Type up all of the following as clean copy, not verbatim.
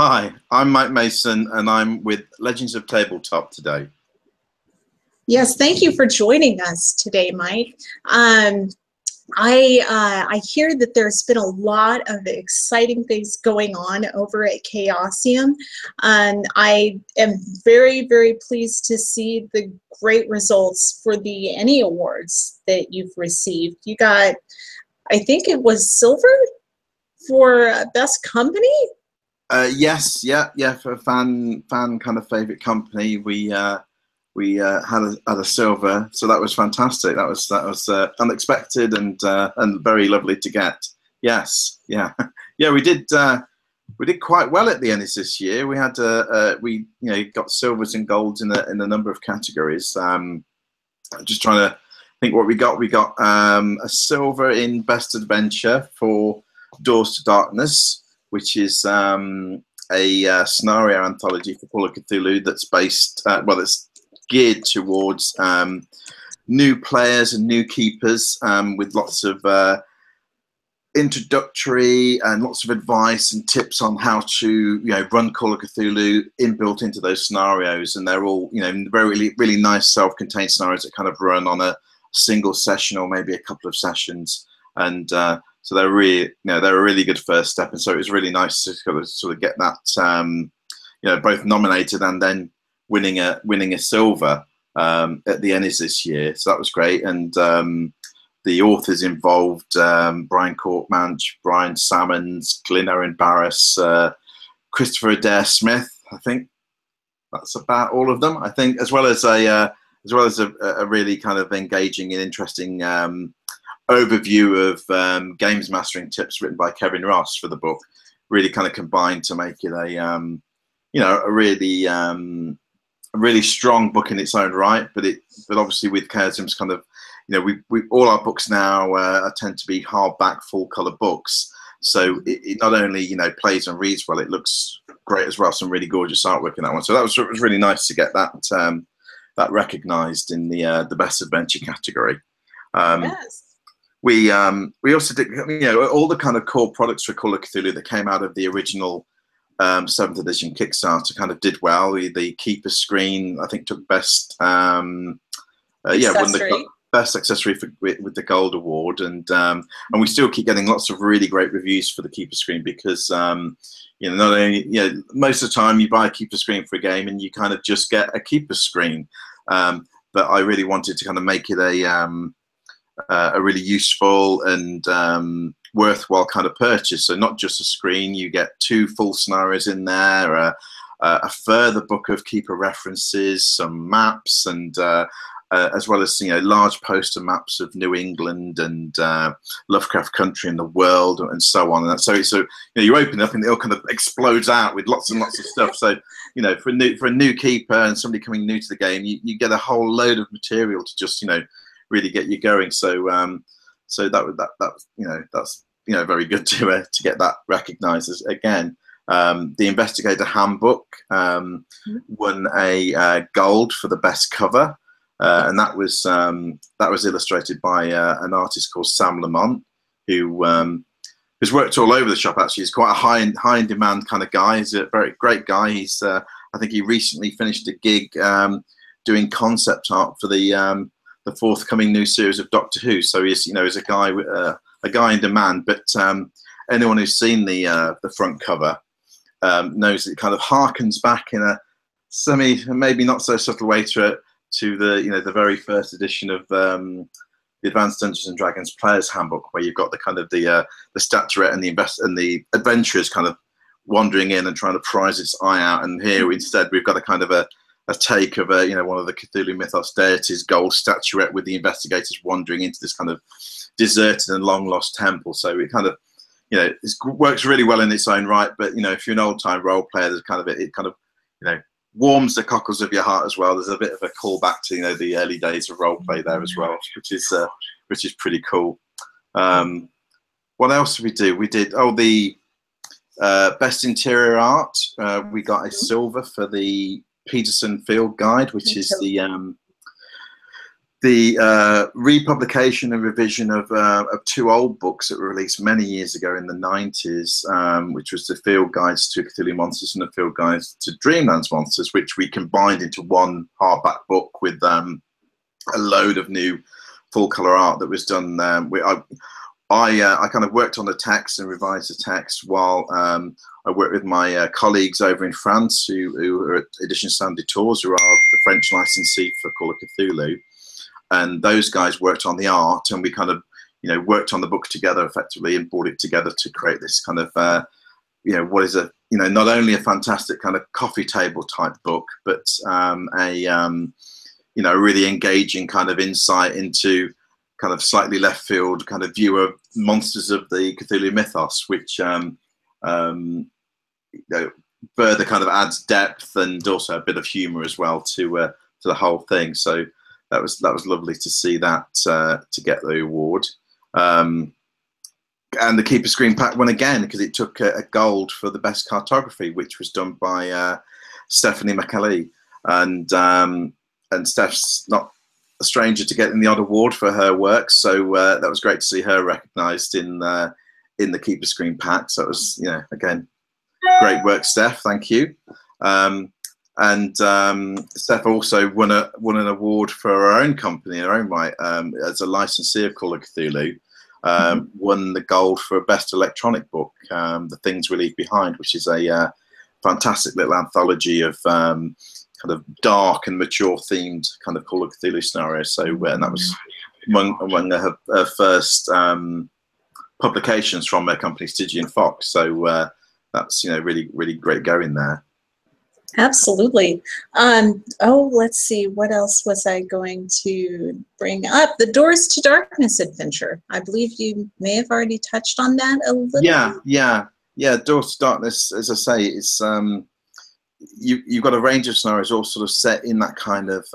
Hi, I'm Mike Mason, and I'm with Legends of Tabletop today. Yes, thank you for joining us today, Mike. I hear that there's been a lot of exciting things going on over at Chaosium, and I am very, very pleased to see the great results for the Ennie Awards that you've received. You got, I think it was silver for Best Company? Yes, yeah, for a fan kind of favorite company, we had a silver, so that was fantastic. That was unexpected and very lovely to get. Yes, yeah, yeah. We did quite well at the Ennies this year. We had got silvers and golds in a number of categories. Just trying to think what we got. We got a silver in Best Adventure for Doors to Darkness, which is a scenario anthology for Call of Cthulhu that's based, it's geared towards new players and new keepers, with lots of introductory and lots of advice and tips on how to run Call of Cthulhu inbuilt into those scenarios. And they're all very really nice self-contained scenarios that kind of run on a single session or maybe a couple of sessions. And so they're really, they're a really good first step, and so it was really nice to sort of get that, both nominated and then winning a silver at the Ennies this year. So that was great, and the authors involved: Brian Corkmanch, Brian Salmons, Glyn Owen Barris, Christopher Adair Smith. I think that's about all of them. I think, as well as a really kind of engaging and interesting overview of games mastering tips written by Kevin Ross for the book, really kind of combined to make it a really strong book in its own right. But obviously with Chaosium's kind of, we all our books now tend to be hardback, full color books. So it not only plays and reads well, it looks great as well. Some really gorgeous artwork in that one. So it was really nice to get that recognised in the Best Adventure category. Yes. We also did all the kind of core products for Call of Cthulhu that came out of the original 7th edition Kickstarter kind of did well. The Keeper screen, I think, took best won the best accessory with the Gold Award, and we still keep getting lots of really great reviews for the Keeper screen because not only most of the time you buy a Keeper screen for a game and you kind of just get a Keeper screen, but I really wanted to kind of make it a really useful and worthwhile kind of purchase. So not just a screen, you get 2 full scenarios in there, a further book of Keeper references, some maps, and as well as large poster maps of New England and Lovecraft Country and the world and so on. And so you open it up and it all kind of explodes out with lots and lots of stuff. So for a new keeper and somebody coming new to the game, you get a whole load of material to just really get you going. So that's very good to get that recognised as again. The Investigator Handbook won a gold for the best cover, and that was illustrated by an artist called Sam Lamont, who has worked all over the shop. Actually, he's quite a high in demand kind of guy. He's a very great guy. He's I think he recently finished a gig doing concept art for the forthcoming new series of Doctor Who. So he's is a guy in demand. But anyone who's seen the front cover knows it kind of harkens back in a maybe not so subtle way to the very first edition of the Advanced Dungeons and Dragons Player's Handbook, where you've got the kind of the statuette and the adventurers kind of wandering in and trying to prize its eye out. And here instead we've got a kind of a take of one of the Cthulhu mythos deities' gold statuette with the investigators wandering into this kind of deserted and long lost temple. So it kind of it works really well in its own right. But if you're an old time role player, there's kind of it kind of warms the cockles of your heart as well. There's a bit of a callback to the early days of role play there as well, which is pretty cool. What else did we do? We did the best interior art. We got a silver for the Peterson Field Guide, which is the the republication and revision of 2 old books that were released many years ago in the 90s, which was the Field Guides to Cthulhu Monsters and the Field Guides to Dreamlands Monsters, which we combined into one hardback book with a load of new full-color art that was done. I kind of worked on the text and revised the text while I worked with my colleagues over in France who are at Edition Sandy Tours, who are the French licensee for Call of Cthulhu. And those guys worked on the art, and we kind of, worked on the book together effectively and brought it together to create this kind of, what is a, not only a fantastic kind of coffee table type book, but a really engaging kind of insight into kind of slightly left field kind of view of monsters of the Cthulhu mythos, which further kind of adds depth and also a bit of humor as well to the whole thing. So that was lovely to see that to get the award. And the Keeper Screen Pack won again because it took a gold for the best cartography, which was done by Stephanie McAlee. And Steph's not a stranger to getting the odd award for her work, so that was great to see her recognised in the Keeper Screen Pack. So it was, again, great work, Steph. Thank you. And Steph also won an award for her own company, her own right, as a licensee of Call of Cthulhu. Won the gold for best electronic book, The Things We Leave Behind, which is a fantastic little anthology of kind of dark and mature themed kind of Call of Cthulhu scenario. So and that was among her first publications from her company Stygian Fox. So that's really great going there. Absolutely. Let's see, what else was I going to bring up? The Doors to Darkness adventure. I believe you may have already touched on that a little. Yeah. Doors to Darkness, as I say, it's you've got a range of scenarios all sort of set in that kind of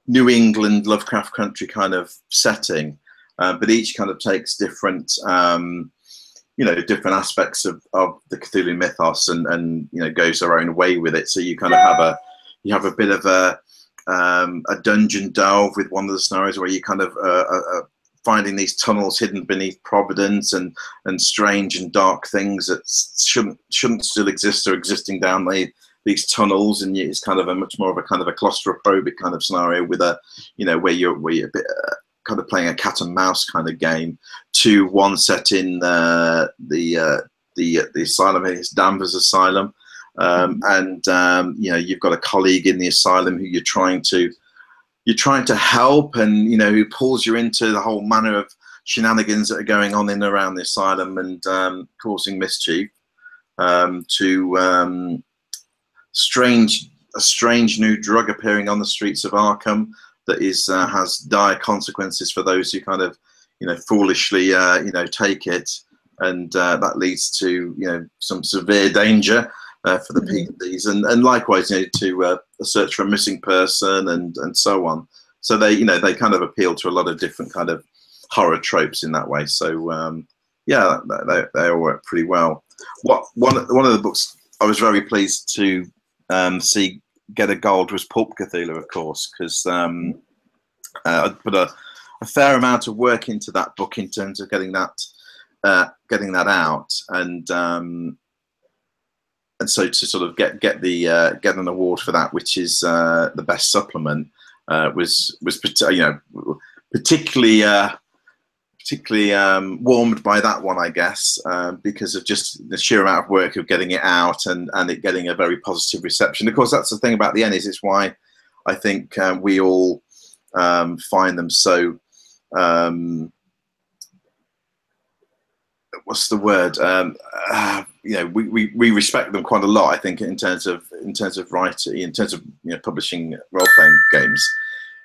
New England Lovecraft Country kind of setting, but each kind of takes different different aspects of the Cthulhu mythos and goes their own way with it. So you kind of have a bit of a dungeon delve with one of the scenarios where you kind of are finding these tunnels hidden beneath Providence and strange and dark things that shouldn't still exist or existing down these tunnels, and it's kind of a much more of a kind of a claustrophobic kind of scenario with a where you're a bit kind of playing a cat and mouse kind of game, to one set in the asylum. It's Danvers Asylum, and you've got a colleague in the asylum who you're trying to help, and who pulls you into the whole manner of shenanigans that are going on in and around the asylum and causing mischief, to a strange new drug appearing on the streets of Arkham that has dire consequences for those who kind of foolishly take it, and that leads to some severe danger for the PDs, and likewise to a search for a missing person and so on. So they kind of appeal to a lot of different kind of horror tropes in that way. So yeah, they all work pretty well. One of the books I was very pleased to see get a gold was Pulp Cthulhu, of course, because I put a fair amount of work into that book in terms of getting that out, and so to sort of get an award for that, which is the best supplement, was particularly warmed by that one, I guess, because of just the sheer amount of work of getting it out and it getting a very positive reception. Of course, that's the thing about the Ennies. It's why I think we all find them so what's the word? We respect them quite a lot. I think in terms of writing, in terms of publishing role-playing games,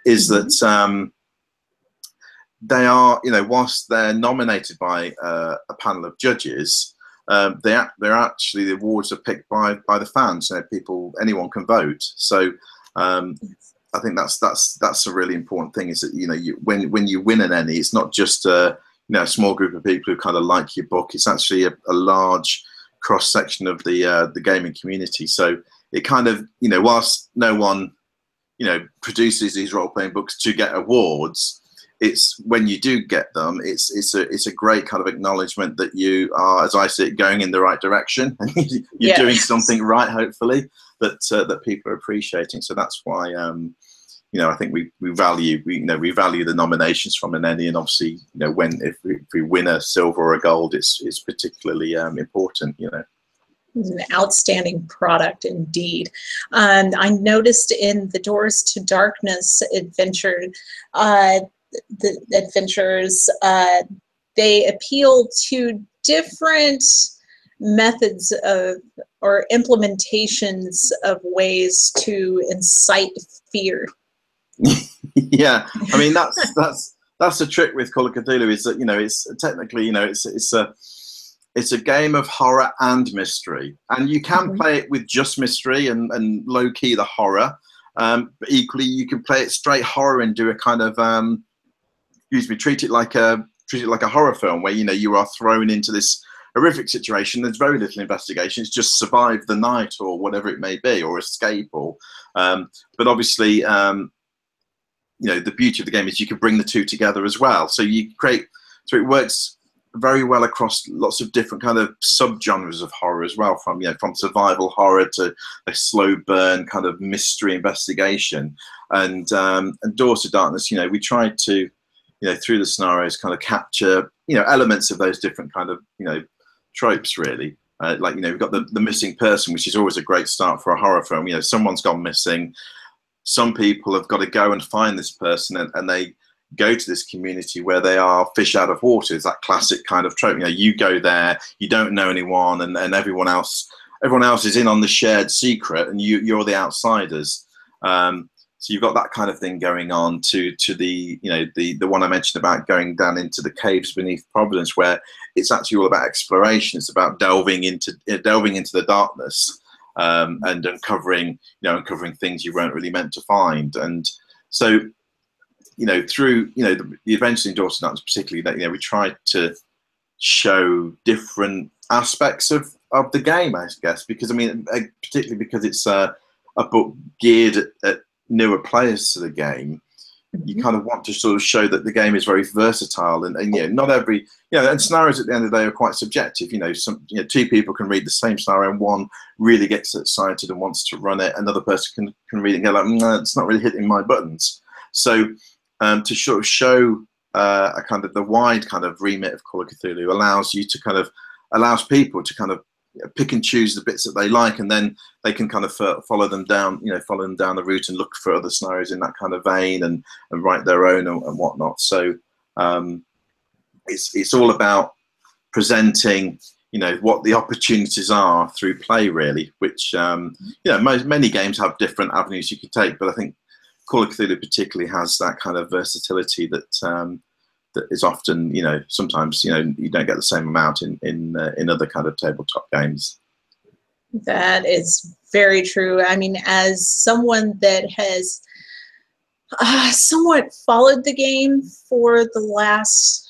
is that they are, whilst they're nominated by a panel of judges, they're actually, the awards are picked by the fans. Anyone can vote. So I think that's a really important thing. Is that when you win an Ennie, it's not just a small group of people who kind of like your book. It's actually a large cross section of the gaming community. So it kind of whilst no one produces these role-playing books to get awards, it's when you do get them, it's a great kind of acknowledgement that you are, as I see it, going in the right direction, and you're doing something right, hopefully, that people are appreciating. So that's why I think we value the nominations from an Ennie, and obviously if we win a silver or a gold, it's particularly important. An outstanding product indeed. I noticed in the Doors to Darkness adventure, the adventures, they appeal to different methods of or implementations of ways to incite fear. Yeah, I mean that's the trick with Call of Cthulhu, is that it's technically it's a game of horror and mystery, and you can play it with just mystery and low key the horror. But equally, you can play it straight horror and do a kind of treat it like a horror film where you are thrown into this horrific situation. There's very little investigation. It's just survive the night or whatever it may be, or escape, or but obviously the beauty of the game is you can bring the two together as well. So it works very well across lots of different kind of subgenres of horror as well, from survival horror to a slow burn kind of mystery investigation. And Doors to Darkness, we tried to through the scenarios kind of capture elements of those different kind of tropes, really. We've got the missing person, which is always a great start for a horror film. Someone's gone missing. Some people have got to go and find this person, and they go to this community where they are fish out of water. It's that classic kind of trope. You go there, you don't know anyone, and everyone else is in on the shared secret, and you're the outsiders. So you've got that kind of thing going on to the the one I mentioned about going down into the caves beneath Providence, where it's actually all about exploration. It's about delving into the darkness, and uncovering things you weren't really meant to find. And so through the adventures in Doors to Darkness, particularly, that we tried to show different aspects of the game, I guess, because particularly because it's a book geared at newer players to the game. You kind of want to sort of show that the game is very versatile, and not every and scenarios at the end of the day are quite subjective. Two people can read the same scenario, and one really gets excited and wants to run it, another person can read it and go like, no, it's not really hitting my buttons. So to sort of show a kind of the wide kind of remit of Call of Cthulhu allows people to kind of pick and choose the bits that they like, and then they can kind of follow them down the route and look for other scenarios in that kind of vein, and write their own and whatnot. So it's all about presenting what the opportunities are through play, really, which many games have different avenues you can take, but I think Call of Cthulhu particularly has that kind of versatility that is often, sometimes, you don't get the same amount in other kind of tabletop games. That is very true. I mean, as someone that has somewhat followed the game for the last,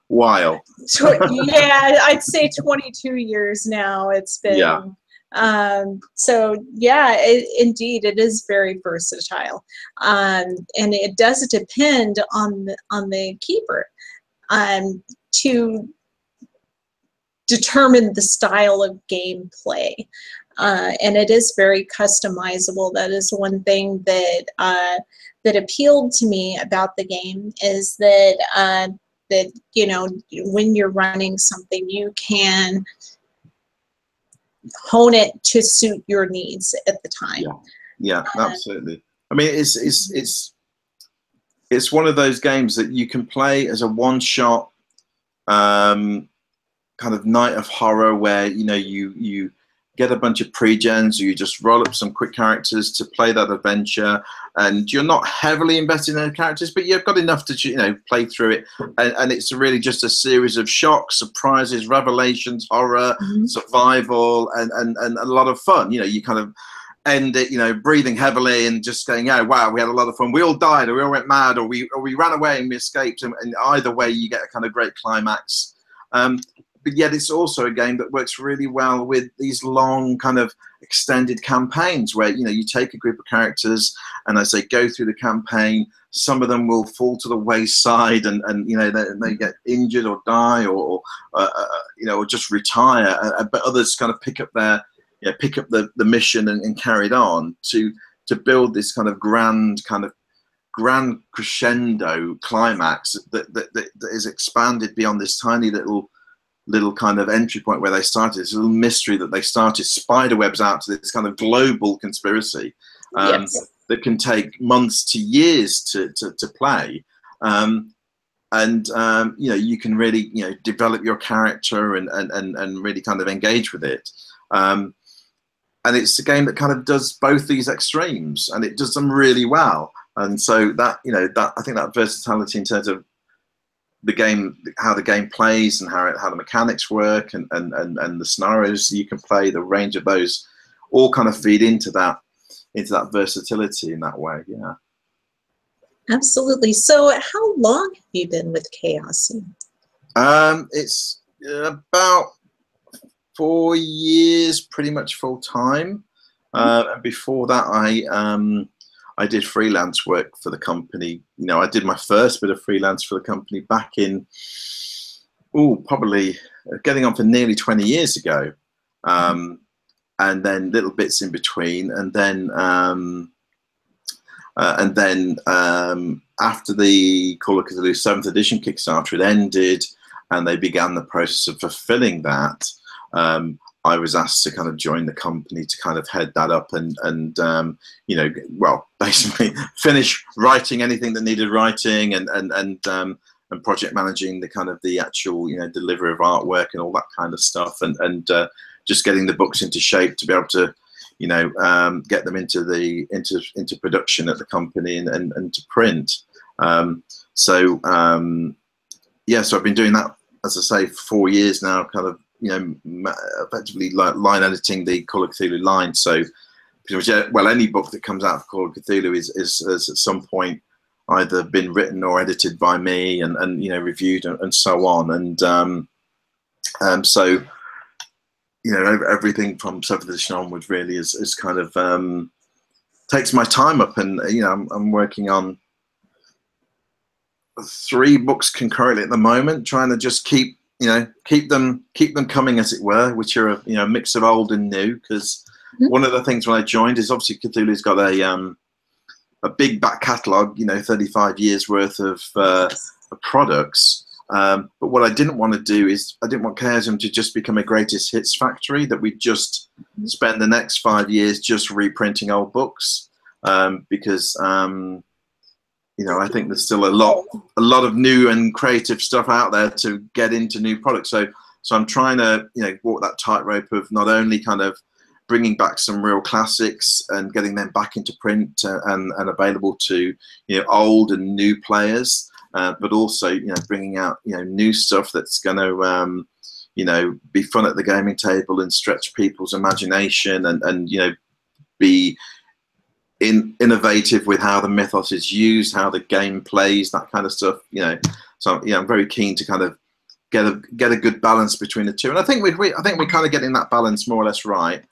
while. Yeah, I'd say 22 years now it's been. Yeah. So yeah, indeed, it is very versatile, and it does depend on the keeper to determine the style of gameplay, and it is very customizable. That is one thing that that appealed to me about the game, is that when you're running something, you can hone it to suit your needs at the time. Yeah, absolutely. I mean, it's one of those games that you can play as a one-shot kind of night of horror, where you get a bunch of pre-gens, or you just roll up some quick characters to play that adventure, and you're not heavily invested in the characters, but you've got enough to play through it, and it's really just a series of shocks, surprises, revelations, horror, survival, and a lot of fun. You kind of end it breathing heavily and just going, oh wow, we had a lot of fun, we all died, or we all went mad, or we ran away and we escaped, and either way you get a kind of great climax. But yet it's also a game that works really well with these long kind of extended campaigns where, you know, you take a group of characters and as they go through the campaign, some of them will fall to the wayside and you know, they get injured or die or you know, or just retire, but others kind of pick up the mission and carry it on to build this kind of grand crescendo climax that is expanded beyond this tiny little kind of entry point where they started, this little mystery that they started, spider webs out to this kind of global conspiracy that can take months to years to play. You know, you can really, you know, develop your character and really kind of engage with it. And it's a game that kind of does both these extremes, and it does them really well. And so that, you know, that I think that versatility in terms of the game, how the game plays and how the mechanics work and the scenarios you can play, the range of those all kind of feed into that versatility in that way. Yeah. Absolutely. So how long have you been with Chaosium? It's about 4 years, pretty much full time. And before that, I did freelance work for the company. You know, I did my first bit of freelance for the company back in, probably getting on for nearly 20 years ago. And then little bits in between. And then after the Call of Cthulhu 7th edition Kickstarter had ended and they began the process of fulfilling that, I was asked to kind of join the company to kind of head that up and you know, well, basically finish writing anything that needed writing and project managing the kind of the actual, you know, delivery of artwork and all that kind of stuff and just getting the books into shape to be able to, you know, get them into production at the company and to print. So I've been doing that, as I say, for 4 years now, kind of, you know, effectively line editing the Call of Cthulhu line. So, well, any book that comes out of Call of Cthulhu is at some point either been written or edited by me and you know, reviewed and so on. And so, you know, everything from 7th edition onwards really is kind of takes my time up, and you know, I'm working on 3 books concurrently at the moment, trying to just keep them coming, as it were, which are a mix of old and new. Because one of the things when I joined is obviously Cthulhu's got a big back catalogue, you know, 35 years worth of products. But what I didn't want to do is I didn't want Chaosium to just become a greatest hits factory that we just spend the next 5 years just reprinting old books, because you know, I think there's still a lot of new and creative stuff out there to get into new products. So I'm trying to, you know, walk that tightrope of not only kind of bringing back some real classics and getting them back into print and available to, you know, old and new players, but also, you know, bringing out, you know, new stuff that's going to, you know, be fun at the gaming table and stretch people's imagination and you know, be innovative with how the mythos is used, how the game plays, that kind of stuff, you know. So yeah, I'm very keen to kind of get a good balance between the two, and I think we're kind of getting that balance more or less right.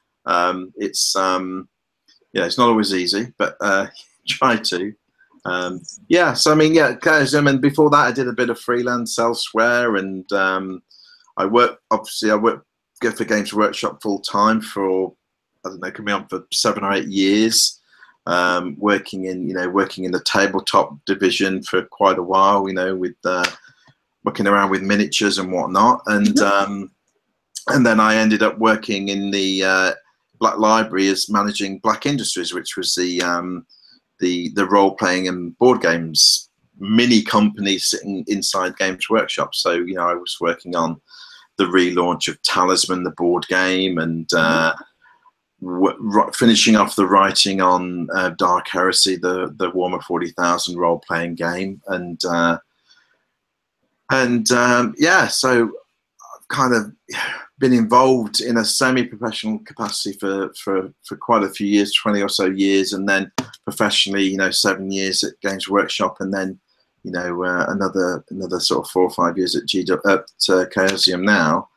It's yeah, it's not always easy, but try to. Yeah, so I mean, yeah, and before that I did a bit of freelance elsewhere, and I work for Games Workshop full time for, I don't know, coming on for 7 or 8 years. Working in the tabletop division for quite a while, you know, with working around with miniatures and whatnot, and then I ended up working in the Black Library as managing Black Industries, which was the role playing and board games mini company sitting inside Games Workshop. So, you know, I was working on the relaunch of Talisman, the board game, and finishing off the writing on Dark Heresy, the Warhammer 40,000 role-playing game, and yeah, so I've kind of been involved in a semi-professional capacity for quite a few years, 20 or so years, and then professionally, you know, 7 years at Games Workshop, and then, you know, another sort of 4 or 5 years at Chaosium now.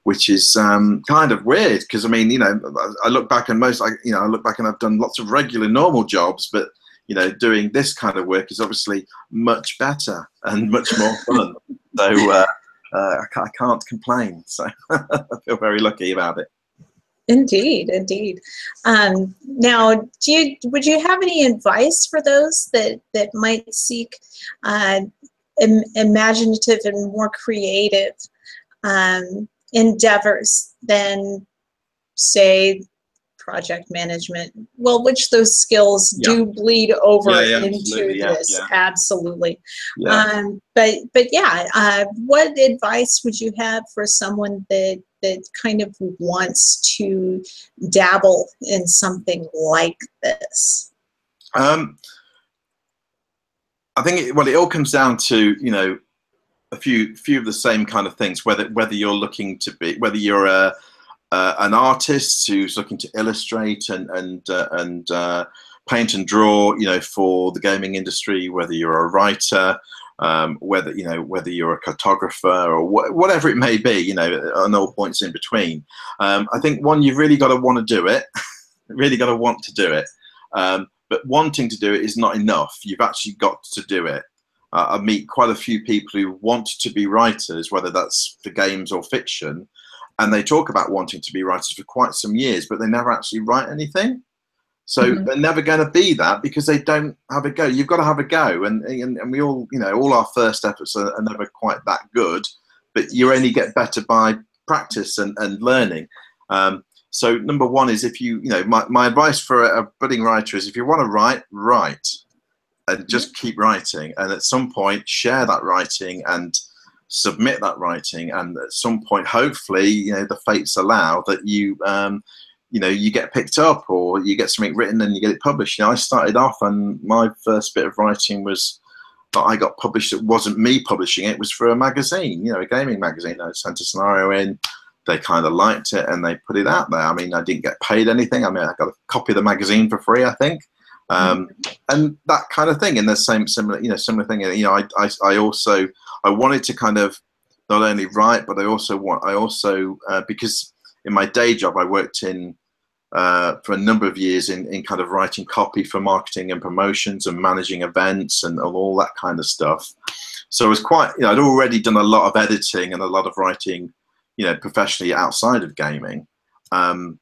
which is kind of weird because I mean, you know, I look back and I look back and I've done lots of regular normal jobs, but you know, doing this kind of work is obviously much better and much more fun. So I can't complain. So I feel very lucky about it. Indeed, indeed. Now, would you have any advice for those that might seek imaginative and more creative endeavors than, say, project management? Well, which those skills do bleed over into this, absolutely. But yeah, what advice would you have for someone that kind of wants to dabble in something like this? I think it all comes down to, you know, a few of the same kind of things. Whether you're looking to be, whether you're an artist who's looking to illustrate and paint and draw, you know, for the gaming industry, whether you're a writer, whether you're a cartographer or whatever it may be, you know, and all points in between. I think you've really got to want to do it, really got to want to do it. But wanting to do it is not enough. You've actually got to do it. I meet quite a few people who want to be writers, whether that's for games or fiction, and they talk about wanting to be writers for quite some years, but they never actually write anything. So they're never going to be that because they don't have a go. You've got to have a go, and we all, you know, all our first efforts are never quite that good, but you only get better by practice and learning. So number one is, if you know, my advice for a budding writer is, if you want to write, and just keep writing, and at some point share that writing and submit that writing, and at some point, hopefully, you know, the fates allow that you know, you get picked up or you get something written and you get it published. You know, I started off and my first bit of writing was that I got published. It wasn't me publishing it, it was for a magazine, you know, a gaming magazine. I sent a scenario in, they kind of liked it and they put it out there. I mean, I didn't get paid anything. I mean, I got a copy of the magazine for free, I think. And that kind of thing. And the similar thing. You know, I wanted to kind of not only write, but I also because in my day job I worked in for a number of years in kind of writing copy for marketing and promotions and managing events and all that kind of stuff. So it was quite, you know, I'd already done a lot of editing and a lot of writing, you know, professionally outside of gaming. But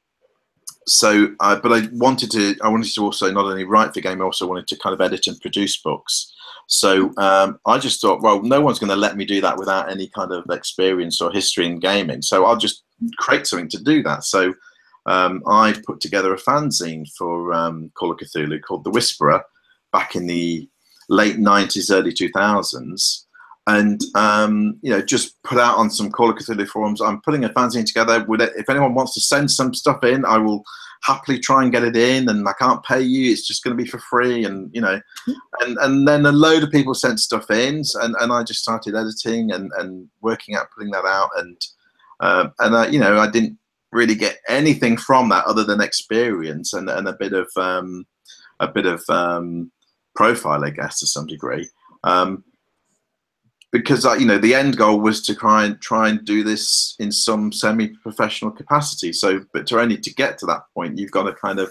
I wanted to also not only write for game, I also wanted to kind of edit and produce books. So I just thought, well, no one's going to let me do that without any kind of experience or history in gaming. So I'll just create something to do that. So I put together a fanzine for Call of Cthulhu called The Whisperer back in the late 90s, early 2000s. And, you know, just put out on some Call of Cthulhu forums. I'm putting a fanzine together. If anyone wants to send some stuff in, I will happily try and get it in, and I can't pay you. It's just going to be for free. And, you know, and then a load of people sent stuff in, and I just started editing and working out, putting that out. And you know, I didn't really get anything from that other than experience and a bit of profile, I guess, to some degree. Because you know, the end goal was to try and do this in some semi-professional capacity. So, but to get to that point, you've got to kind of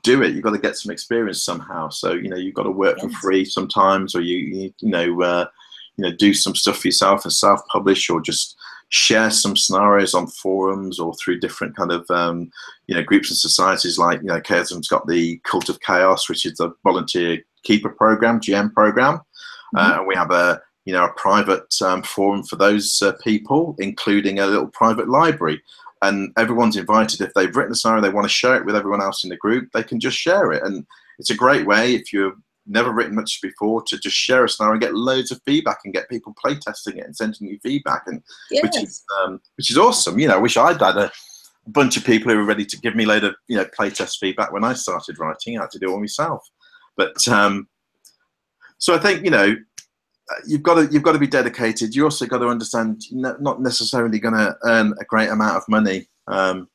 do it. You've got to get some experience somehow. So, you know, you've got to work for free sometimes, or you do some stuff for yourself and self-publish, or just share some scenarios on forums or through different kind of you know, groups and societies. Like, you know, Chaosium's got the Kult of Chaos, which is a volunteer keeper program, GM program. And we have a private forum for those people, including a little private library. And everyone's invited. If they've written a scenario, they want to share it with everyone else in the group, they can just share it. And it's a great way, if you've never written much before, to just share a scenario and get loads of feedback and get people playtesting it and sending you feedback, and which is awesome. You know, I wish I'd had a bunch of people who were ready to give me a load of, you know, playtest feedback when I started writing. I had to do it all myself. But so I think, you know, you've got to be dedicated. You also got to understand you're not necessarily going to earn a great amount of money, you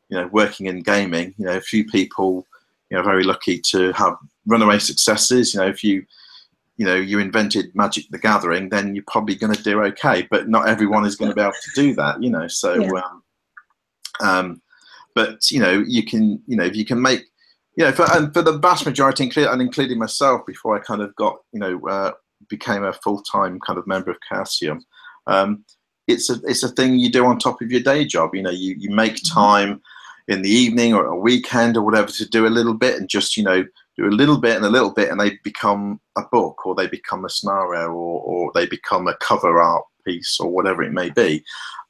know, working in gaming. You know, a few people, you know, very lucky to have runaway successes. You know, if you you know, you invented Magic the Gathering, then you're probably going to do okay. But not everyone is going to be able to do that, you know. So, but you know, you can, you know, if you can make, you know, and for the vast majority, including myself, before I kind of got, you know, became a full-time kind of member of Chaosium, it's a thing you do on top of your day job. You know, you make time in the evening or a weekend or whatever to do a little bit, and just, you know, do a little bit and a little bit, and they become a book, or they become a scenario, or they become a cover art piece, or whatever it may be.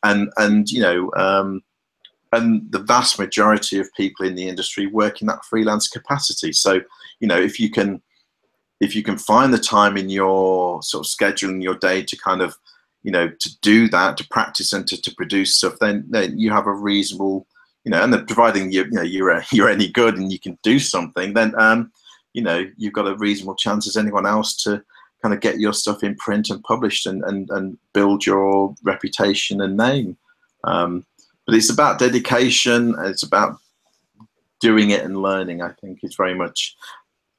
And you know, and the vast majority of people in the industry work in that freelance capacity. So, you know, if you can find the time in your sort of schedule in your day to kind of, you know, to do that, to practice and to produce stuff, then you have a reasonable, you know, and then providing you're any good and you can do something, then you know, you've got a reasonable chance as anyone else to kind of get your stuff in print and published and build your reputation and name. But it's about dedication, and it's about doing it and learning. I think it's very much,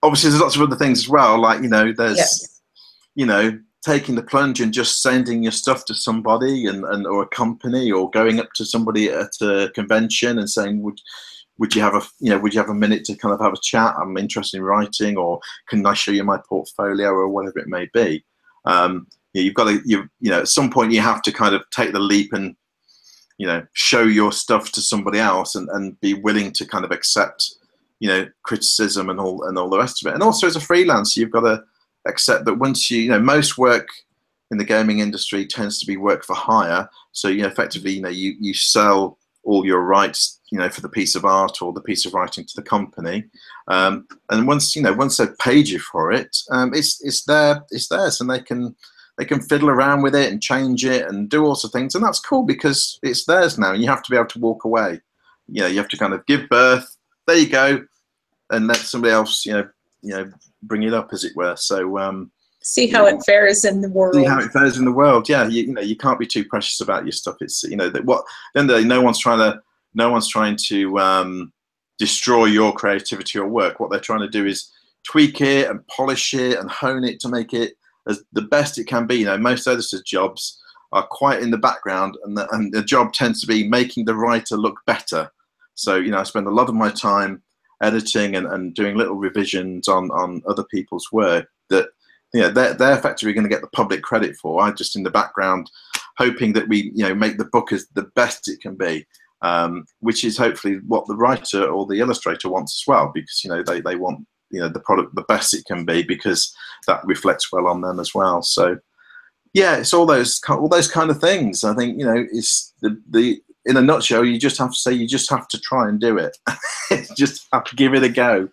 obviously there's lots of other things as well, like, you know, there's you know, taking the plunge and just sending your stuff to somebody and or a company, or going up to somebody at a convention and saying, would you have a minute to kind of have a chat? I'm interested in writing, or can I show you my portfolio, or whatever it may be. You've got to, you know, at some point you have to kind of take the leap and, you know, show your stuff to somebody else, and be willing to kind of accept, you know, criticism and all the rest of it. And also as a freelancer, you've got to accept that once you know, most work in the gaming industry tends to be work for hire. So, you know, effectively, you know, you sell all your rights, you know, for the piece of art or the piece of writing to the company. And once they've paid you for it, it's theirs, and they can fiddle around with it and change it and do all sorts of things. And that's cool, because it's theirs now, and you have to be able to walk away. You know, you have to kind of give birth, there you go, and let somebody else, you know, bring it up, as it were. So see how it fares in the world. See how it fares in the world. Yeah, you know, you can't be too precious about your stuff. It's, you know, that what then no one's trying to destroy your creativity or work. What they're trying to do is tweak it and polish it and hone it to make it as the best it can be. You know, most editors' jobs are quite in the background, and the job tends to be making the writer look better. So, you know, I spend a lot of my time editing and doing little revisions on other people's work that, you know, they're effectively going to get the public credit for. I'm just in the background hoping that we, you know, make the book as the best it can be, which is hopefully what the writer or the illustrator wants as well, because, you know, they want, you know, the product the best it can be, because that reflects well on them as well. So yeah, it's all those kind of things. I think, you know, it's the in a nutshell, you just have to say, you just have to try and do it. Just have to give it a go.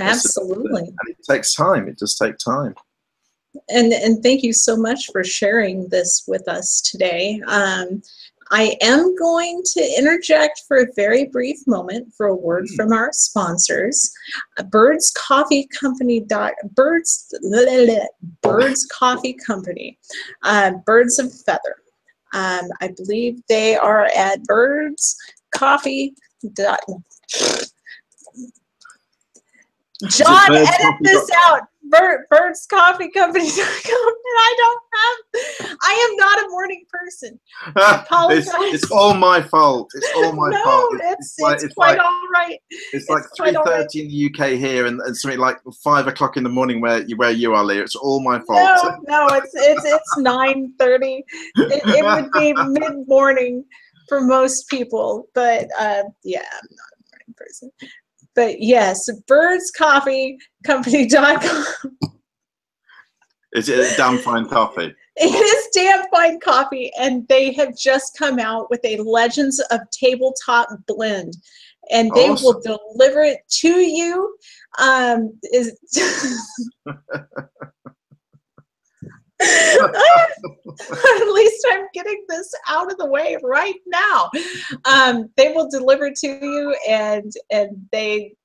Absolutely. And it takes time. It does take time. And thank you so much for sharing this with us today. I am going to interject for a very brief moment for a word from our sponsors. Birds Coffee Company, Birds Coffee Company, Birds of Feather. I believe they are at Birds Coffee. John, edit this out. Birds Coffee Company.com. And I am not a morning person. I apologize. It's all my fault. It's all my fault. It's quite all right. It's like 3:30 in the UK here, and something like 5 o'clock in the morning where you are, Leah. It's all my fault. No, it's 9:30. It would be mid-morning for most people, but yeah, I'm not a morning person. But yes, birdscoffeecompany.com. Is it a damn fine coffee? It is damn fine coffee, and they have just come out with a Legends of Tabletop blend, and they will deliver it to you. At least I'm getting this out of the way right now. They will deliver to you, and they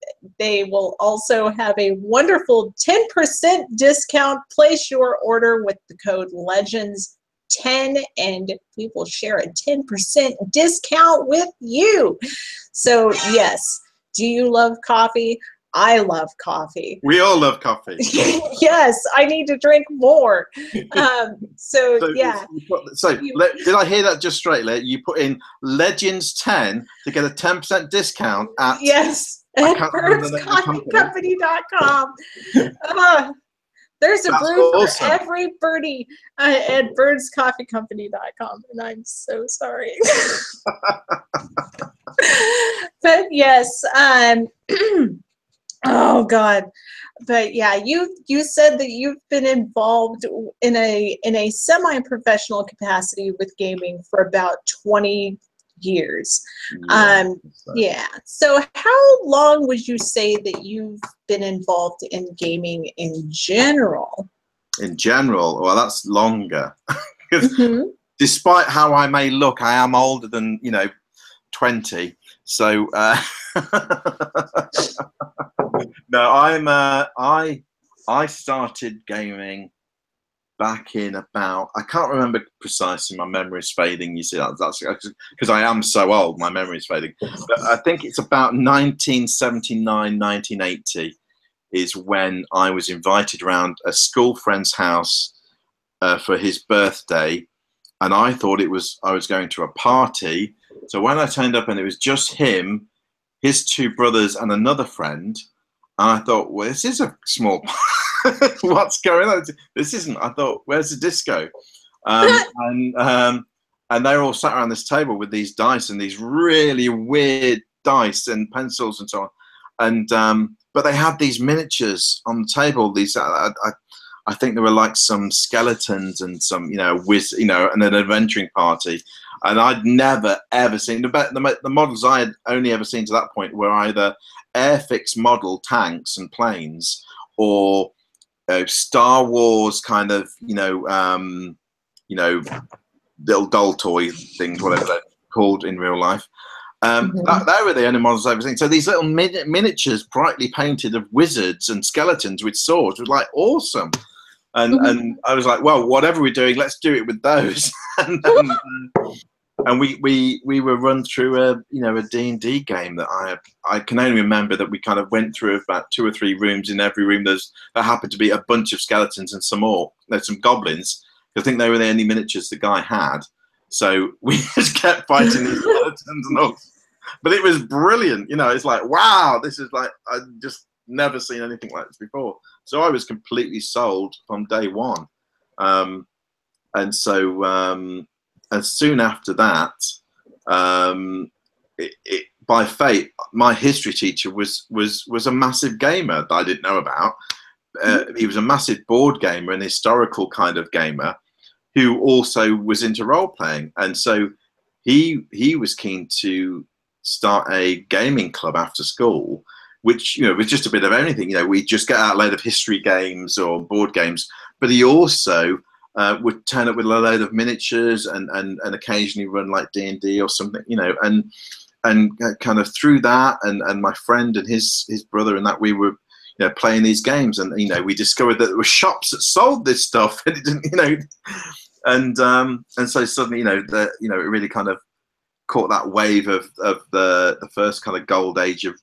will also have a wonderful 10% discount. Place your order with the code LEGENDS10, and we will share a 10% discount with you. So yes, do you love coffee? I love coffee. We all love coffee. Yes, I need to drink more. So yeah. Did I hear that just straight, Leah? You put in Legends 10 to get a 10% discount at at birdscoffeecompany.com. There's a brew for every birdie at birdscoffeecompany.com, and I'm so sorry. But yes, oh God. But yeah, you said that you've been involved in a semi-professional capacity with gaming for about 20 years. Yeah. So how long would you say that you've been involved in gaming in general? In general, well, that's longer. Despite how I may look, I am older than 20. So no, I started gaming back in about, I can't remember precisely, my memory is fading, you see, that's because I am so old, my memory is fading, but I think it's about 1979, 1980 is when I was invited around a school friend's house for his birthday, and I thought I was going to a party. So when I turned up and it was just him, his two brothers and another friend, and I thought, well, this is a small what's going on? This isn't. I thought, where's the disco? And they're all sat around this table with these dice and these really weird dice and pencils and so on. And but they had these miniatures on the table. These I think there were like some skeletons and some and an adventuring party. And I'd never ever seen the models I had only ever seen to that point were either Airfix model tanks and planes or Star Wars kind of little doll toy things, whatever they're called in real life. They were the only models I've ever seen. So these little miniatures, brightly painted, of wizards and skeletons with swords, was like awesome. And I was like, well, whatever we're doing, let's do it with those. And we were run through a D&D game that I can only remember that we kind of went through about 2 or 3 rooms. In every room there happened to be a bunch of skeletons and some goblins. I think they were the only miniatures the guy had. So we just kept fighting these skeletons and all. But it was brilliant. It's like, wow, this is like, I'd just never seen anything like this before. So I was completely sold from day one. And so as soon after that, by fate, my history teacher was a massive gamer that I didn't know about. He was a massive board gamer, an historical kind of gamer, who also was into role playing, and so he was keen to start a gaming club after school, which was just a bit of anything. We'd just get out a load of history games or board games, but he also would turn up with a load of miniatures and occasionally run like D&D or something, and kind of through that and my friend and his brother and that, we were playing these games, and we discovered that there were shops that sold this stuff, and it didn't, and so suddenly it really kind of caught that wave of the first kind of gold age of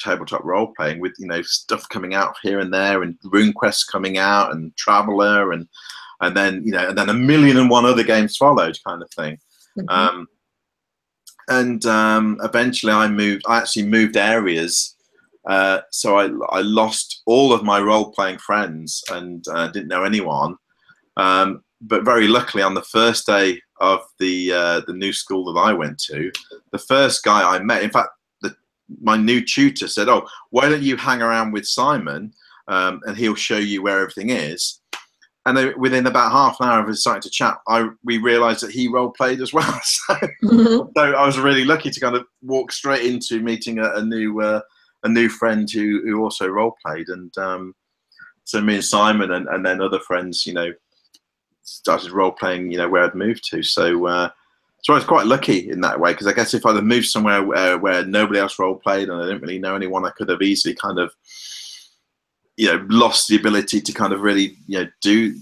tabletop role playing, with stuff coming out here and there, and RuneQuest coming out, and Traveller, and then and then 1,000,001 other games followed, kind of thing. Eventually I actually moved areas, so I lost all of my role playing friends and didn't know anyone. But very luckily, on the first day of the new school that I went to, the first guy I met, in fact, my new tutor said, "Oh, why don't you hang around with Simon, and he'll show you where everything is." And then within about half an hour of us starting to chat, we realised that he role played as well. So I was really lucky to kind of walk straight into meeting a new friend who also role played, and so me and Simon and then other friends, started role playing, where I'd moved to. So I was quite lucky in that way, because I guess if I'd have moved somewhere where nobody else role played and I didn't really know anyone, I could have easily kind of lost the ability to kind of really do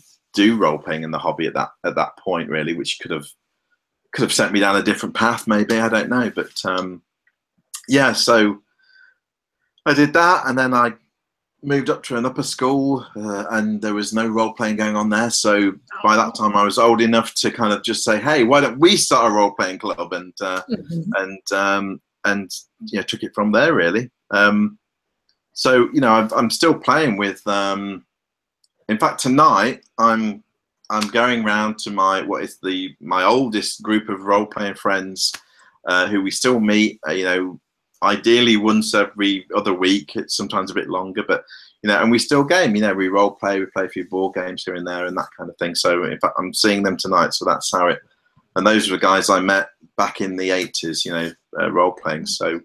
role playing in the hobby at that point, really, which could have sent me down a different path, maybe, I don't know. But yeah, so I did that, and then I moved up to an upper school, and there was no role playing going on there. So by that time, I was old enough to kind of just say, "Hey, why don't we start a role playing club?" And you know, took it from there really. So you know, I'm still playing with. In fact, tonight I'm going round to my oldest group of role playing friends, who we still meet. You know, ideally once every other week. It's sometimes a bit longer, but you know, and we still game. You know, we role play, we play a few board games here and there, and that kind of thing. So in fact, I'm seeing them tonight. So that's how it. And those are the guys I met back in the 80s. You know, role playing. So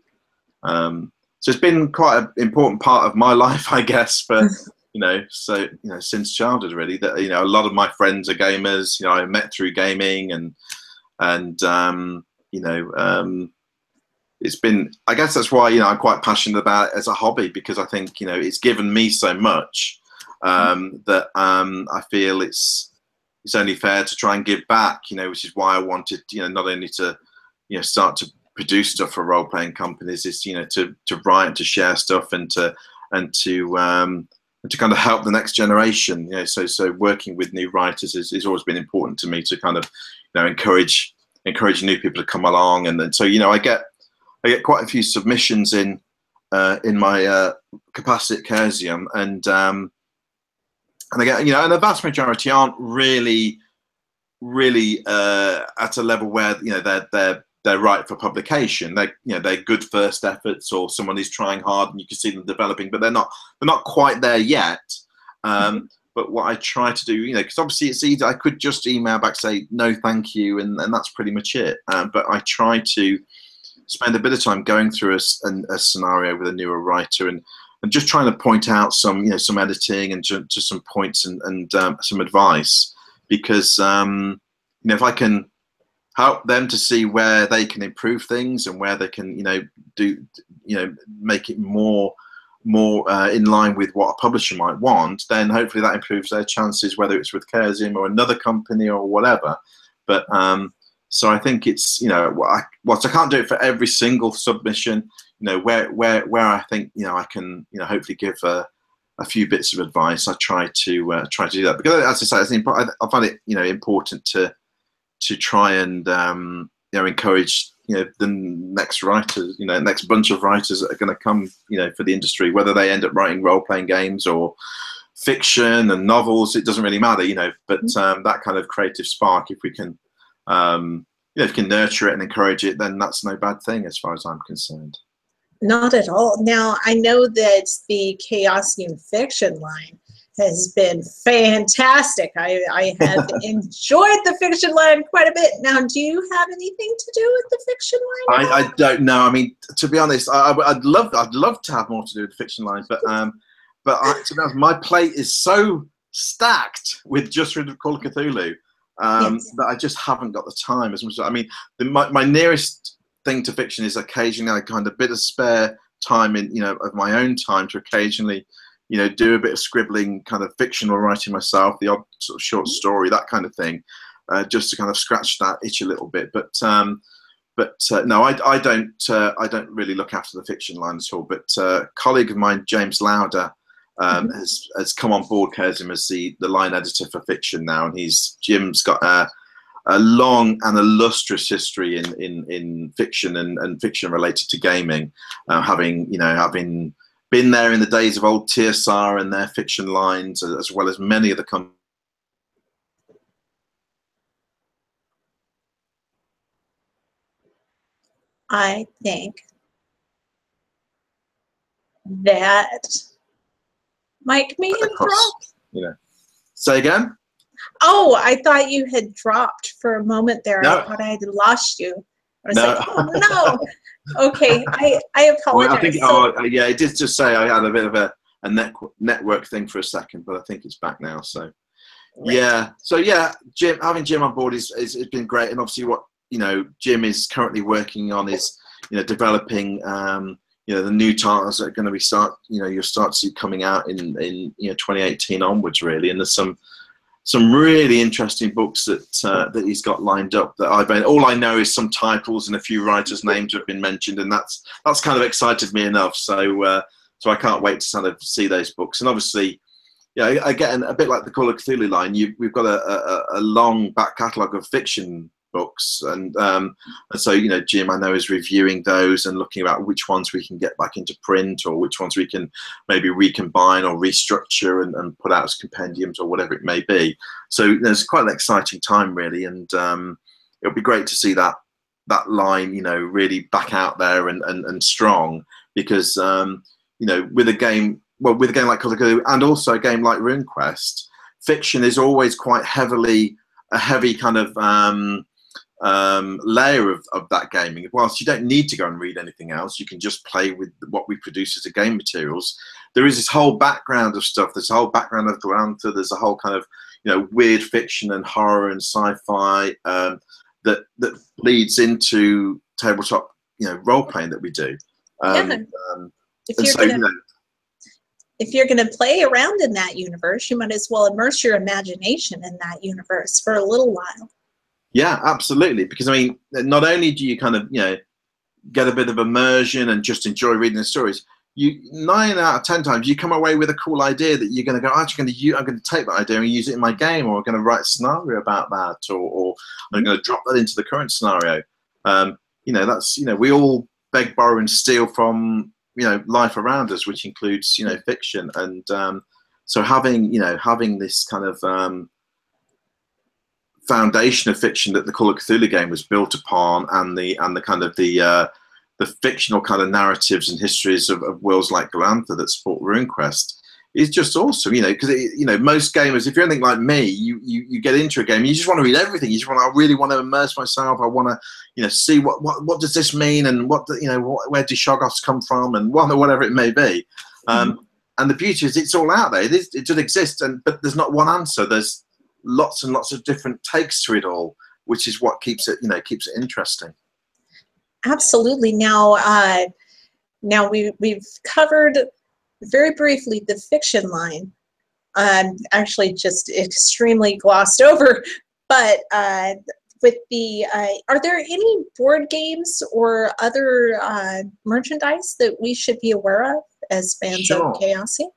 so it's been quite an important part of my life, I guess, for. You know, so you know, since childhood, really. That you know, a lot of my friends are gamers. You know, I met through gaming, and you know, it's been. I guess that's why you know I'm quite passionate about it as a hobby, because I think you know it's given me so much that I feel it's only fair to try and give back. You know, which is why I wanted you know not only to you know start to produce stuff for role playing companies, is you know to write and to share stuff and to kind of help the next generation, you know. So working with new writers has always been important to me to kind of, you know, encourage new people to come along, and then so you know I get quite a few submissions in my capacity at Chaosium, and I get you know, and the vast majority aren't really at a level where you know they're right for publication. They're good first efforts, or someone who's trying hard and you can see them developing, but they're not quite there yet. But what I try to do, you know, because obviously it's easy, I could just email back, say no thank you, and that's pretty much it. But I try to spend a bit of time going through a scenario with a newer writer, and just trying to point out some, you know, some editing and just some points and some advice, because you know, if I can help them to see where they can improve things and where they can, you know, do, you know, make it more in line with what a publisher might want, then hopefully that improves their chances, whether it's with Chaosium or another company or whatever. But so I think it's, you know, whilst I can't do it for every single submission, you know, where I think, you know, I can, you know, hopefully give a few bits of advice, I try to do that, because as I say, I find it, you know, important to try and you know, encourage, you know, the next writers, you know, next bunch of writers that are going to come, you know, for the industry, whether they end up writing role-playing games or fiction and novels, it doesn't really matter, you know. But that kind of creative spark, if we can, you know, if you can nurture it and encourage it, then that's no bad thing as far as I'm concerned. Not at all. Now, I know that the Chaosium fiction line has been fantastic. I have enjoyed the fiction line quite a bit. Now, do you have anything to do with the fiction line? I don't know. I mean, to be honest, I'd love to have more to do with the fiction line, but to be honest, my plate is so stacked with just rid of Call of Cthulhu that I just haven't got the time as much. I mean, my nearest thing to fiction is occasionally I kind of bit of spare time in, you know, of my own time to occasionally, you know, do a bit of scribbling, kind of fictional writing myself, the odd sort of short story, that kind of thing, just to kind of scratch that itch a little bit. But no, I don't really look after the fiction line at all. But a colleague of mine, James Lauder, has come on board Chaosium as the line editor for fiction now, and Jim's got a long and illustrious history in fiction and fiction related to gaming, having been there in the days of old TSR and their fiction lines, as well as many of the companies. I think that Mike may have dropped. You know, say again? Oh, I thought you had dropped for a moment there. No. I thought I had lost you. I was No. like, oh no. Okay, I apologize. Well, I think, yeah, it did just say I had a bit of a network thing for a second, but I think it's back now. So, right. Yeah. So yeah, having Jim on board is been great, and obviously what, you know, Jim is currently working on is, you know, developing you know, the new titles that are going to you'll start to see coming out in you know 2018 onwards, really. And there's some really interesting books that he's got lined up that all I know is some titles and a few writers' names have been mentioned, and that's kind of excited me enough. So So I can't wait to sort of see those books. And obviously, yeah, again, a bit like the Call of Cthulhu line, we've got a long back catalogue of fiction books, and so, you know, Jim, I know, is reviewing those and looking about which ones we can get back into print, or which ones we can maybe recombine or restructure and put out as compendiums or whatever it may be. So there's quite an exciting time, really, and it'll be great to see that line, you know, really back out there and strong, because you know, with a game like Call of Cthulhu, and also a game like RuneQuest, fiction is always quite a heavy kind of layer of that gaming. Whilst you don't need to go and read anything else, you can just play with what we produce as a game materials. There is this whole background of stuff. There's a whole background of Glantha. There's a whole kind of, you know, weird fiction and horror and sci-fi that leads into tabletop, you know, role playing that we do. If you're going to play around in that universe, you might as well immerse your imagination in that universe for a little while. Yeah, absolutely. Because, I mean, not only do you kind of, you know, get a bit of immersion and just enjoy reading the stories, 9 out of 10 times you come away with a cool idea that you're going to go, actually, I'm going to take that idea and use it in my game, or I'm going to write a scenario about that, or I'm going to drop that into the current scenario. You know, that's, you know, we all beg, borrow, and steal from, you know, life around us, which includes, you know, fiction. And so having this kind of foundation of fiction that the Call of Cthulhu game was built upon, and the kind of the fictional kind of narratives and histories of worlds like Glantha that support RuneQuest is just awesome. You know, because, you know, most gamers, if you're anything like me, you get into a game, you just want to read everything. You just want to, I really want to immerse myself. I want to, you know, see what does this mean, and what, you know, where do Shoggoths come from, and whatever it may be. And the beauty is, it's all out there. It does exist, but there's not one answer. There's lots and lots of different takes to it all, which is what keeps it, you know, keeps it interesting. Absolutely. Now we've covered very briefly the fiction line, actually just extremely glossed over, but with the are there any board games or other merchandise that we should be aware of as fans of Chaosium?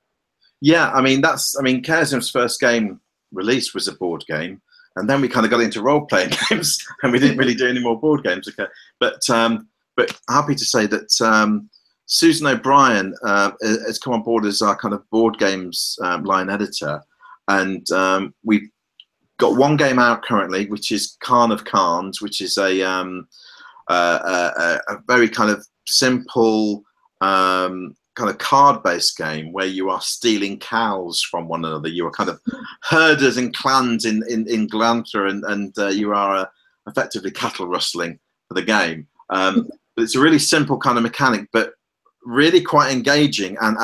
Yeah, I mean, Chaosium's first game release was a board game, and then we kind of got into role-playing games, and we didn't really do any more board games. Okay, but happy to say that Susan O'Brien has come on board as our kind of board games line editor, and we've got one game out currently, which is Khan of Khans, which is a very kind of simple kind of card-based game where you are stealing cows from one another. You are kind of herders and clans in Glantha, and you are effectively cattle rustling for the game. But it's a really simple kind of mechanic, but really quite engaging, and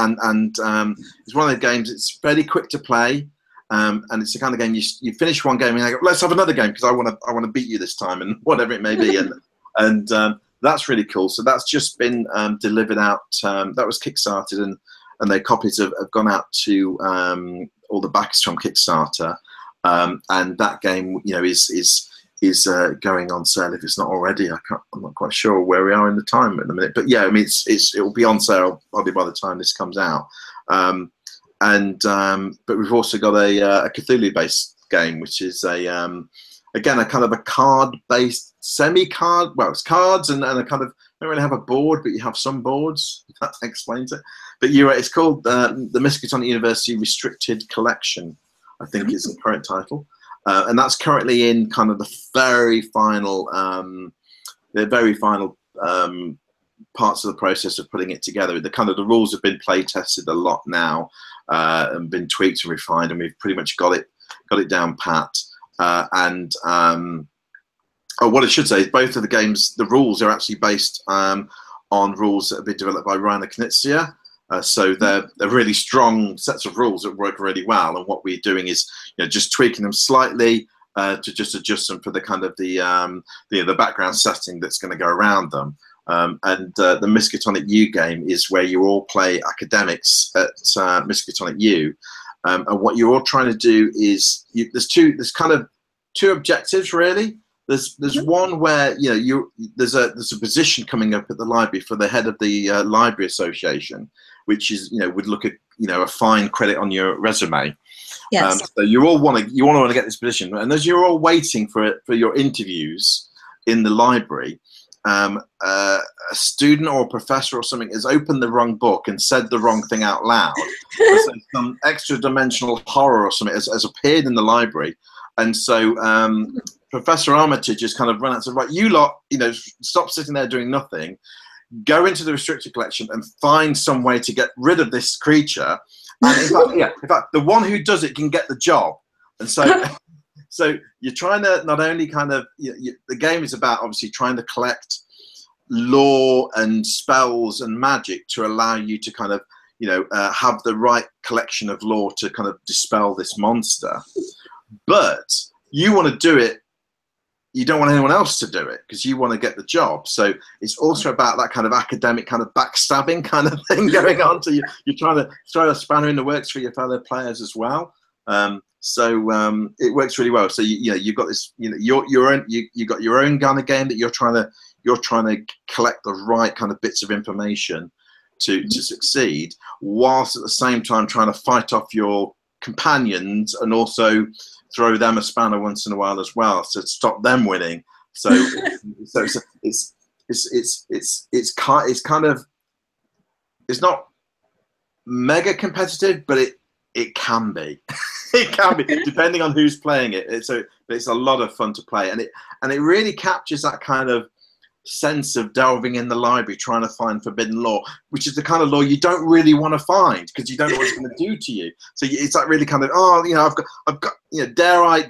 it's one of the games. It's very quick to play, and it's the kind of game you finish one game and you go, let's have another game, because I want to beat you this time, and whatever it may be, and that's really cool. So that's just been delivered out. That was Kickstarted, and their copies have gone out to all the backers from Kickstarter, and that game, you know, is going on sale if it's not already. I'm not quite sure where we are in the time at the minute, but yeah, I mean, it will be on sale probably by the time this comes out. But we've also got a Cthulhu-based game, which is again a kind of a card-based semi-card. Well, it's cards and a kind of, don't really have a board, but you have some boards. That explains it. But it's called the Miskatonic University Restricted Collection, I think is the current title. And that's currently in kind of the very final parts of the process of putting it together. The rules have been play tested a lot now, and been tweaked and refined, and we've pretty much got it down pat. What I should say is both of the games, the rules are actually based on rules that have been developed by Rainer Knizia. So they're really strong sets of rules that work really well, and what we're doing is, you know, just tweaking them slightly to just adjust them for the kind of the background setting that's going to go around them. The Miskatonic U game is where you all play academics at Miskatonic U, and what you're all trying to do is there's kind of two objectives really. There's one where, you know, there's a position coming up at the library for the head of the library association, which is, would look at, a fine credit on your resume. Yes. So you all want to get this position, and as you're all waiting for your interviews in the library, a student or a professor or something has opened the wrong book and said the wrong thing out loud. So some extra dimensional horror or something has appeared in the library, and so Professor Armitage just kind of run out and said, right, you lot, stop sitting there doing nothing. Go into the restricted collection and find some way to get rid of this creature. And in fact, the one who does it can get the job. And so, so you're trying to not only kind of, the game is about obviously trying to collect lore and spells and magic to allow you to kind of, have the right collection of lore to kind of dispel this monster. But you want to do it. You don't want anyone else to do it because you want to get the job. So it's also about that kind of academic kind of backstabbing kind of thing going on. So you're trying to throw a spanner in the works for your fellow players as well. So it works really well. So you've got this, you got your own kind of game that you're trying to collect the right kind of bits of information to succeed, whilst at the same time trying to fight off your companions and also throw them a spanner once in a while as well to stop them winning. So it's not mega competitive, but it can be. It can be depending on who's playing it. It's a lot of fun to play, and it really captures that kind of sense of delving in the library trying to find forbidden lore, which is the kind of lore you don't really want to find because you don't know what it's going to do to you. So it's like really kind of, I've got dare I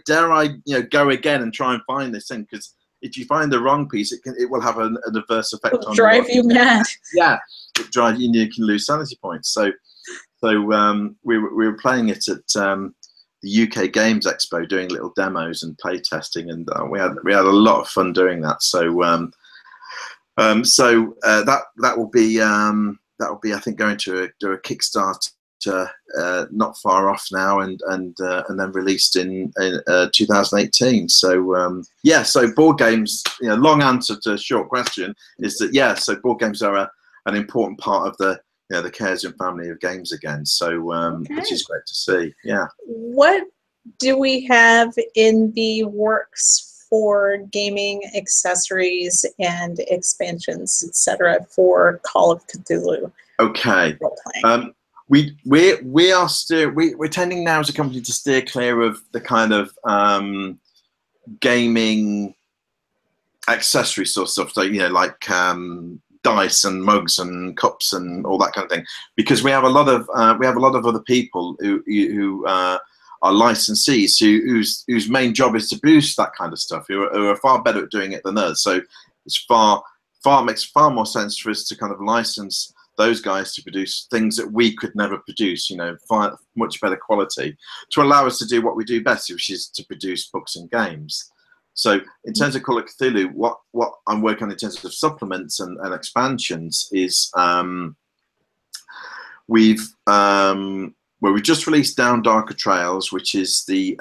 go again and try and find this thing, because if you find the wrong piece, it will have an adverse effect on you. Drive you mad. Yeah, it drives you. You can lose sanity points. So we were playing it at the UK Games Expo, doing little demos and play testing, and we had a lot of fun doing that. So that will be I think going to do a Kickstarter not far off now, and then released in 2018. So so board games. Long answer to a short question is that so board games are an important part of the the Chaosium family of games again. So which is great to see. Yeah. What do we have in the works for gaming accessories and expansions, etc., for Call of Cthulhu? Okay. We're tending now as a company to steer clear of the kind of gaming accessory sort of stuff, so like dice and mugs and cups and all that kind of thing, because we have a lot of other people who are licensees whose main job is to produce that kind of stuff, who are far better at doing it than us. So it's makes far more sense for us to kind of license those guys to produce things that we could never produce, far much better quality, to allow us to do what we do best, which is to produce books and games. So in terms of Call of Cthulhu, what I'm working on in terms of supplements and expansions is we've just released Down Darker Trails, which is the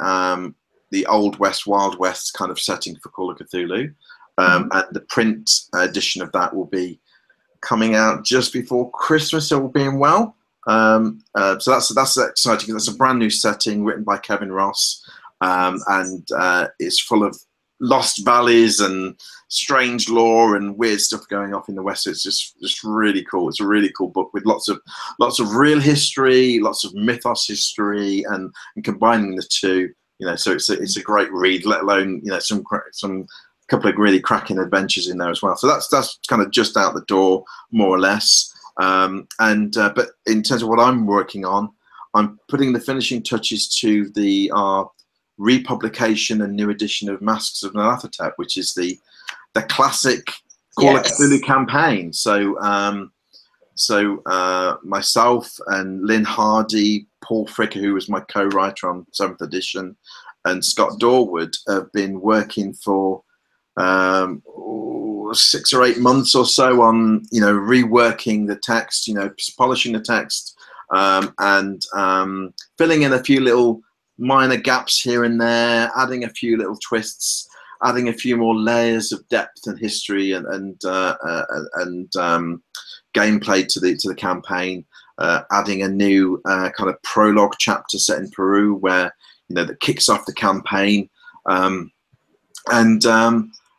Old West, Wild West kind of setting for Call of Cthulhu, and the print edition of that will be coming out just before Christmas, all being well. So that's exciting. That's a brand new setting written by Kevin Ross, and it's full of lost valleys and strange lore and weird stuff going off in the West. It's just really cool. It's a really cool book with lots of real history, lots of mythos history, and combining the two. So it's a great read. Let alone some couple of really cracking adventures in there as well. So that's kind of just out the door, more or less. But in terms of what I'm working on, I'm putting the finishing touches to our republication and new edition of Masks of Nyarlathotep, which is the classic Call of Cthulhu campaign. So myself and Lynn Hardy, Paul Fricker, who was my co-writer on 7th edition, and Scott Dorwood have been working for 6 or 8 months or so on reworking the text, polishing the text, and filling in a few little minor gaps here and there, adding a few little twists, adding a few more layers of depth and history and gameplay to the campaign. adding a new kind of prologue chapter set in Peru, where that kicks off the campaign,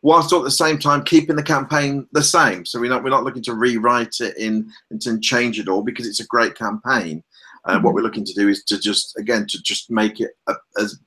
whilst at the same time keeping the campaign the same. So we're not looking to rewrite it and change it all, because it's a great campaign. What we're looking to do is to just make it as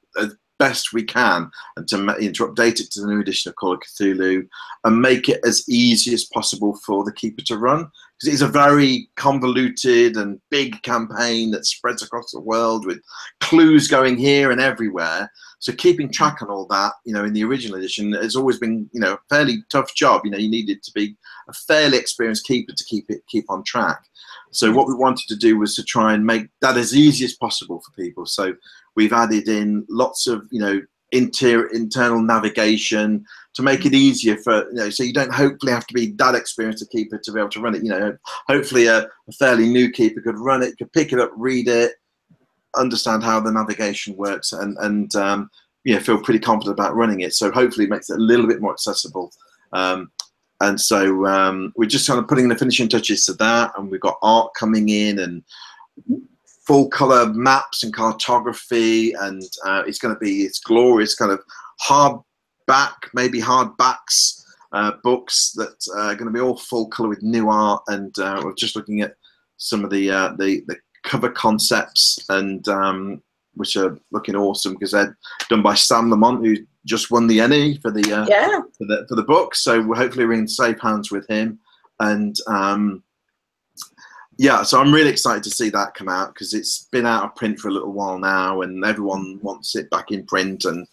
best we can, and to update it to the new edition of Call of Cthulhu, and make it as easy as possible for the keeper to run, because it is a very convoluted and big campaign that spreads across the world with clues going here and everywhere. So keeping track on all that, in the original edition, has always been, a fairly tough job. You needed to be a fairly experienced keeper to keep on track. So what we wanted to do was to try and make that as easy as possible for people. So we've added in lots of, internal navigation to make it easier for, so you don't hopefully have to be that experienced a keeper to be able to run it. Hopefully a fairly new keeper could run it, could pick it up, read it, understand how the navigation works, and feel pretty confident about running it. So hopefully it makes it a little bit more accessible. And so we're just kind of putting the finishing touches to that, and we've got art coming in and full color maps and cartography, and it's glorious kind of hardbacks books that are going to be all full color with new art. And we're just looking at some of the cover concepts, and which are looking awesome, because they're done by Sam Lamont, who just won the Ennie for the book. So hopefully we're in safe hands with him. And so I'm really excited to see that come out, because it's been out of print for a little while now, and everyone wants it back in print. And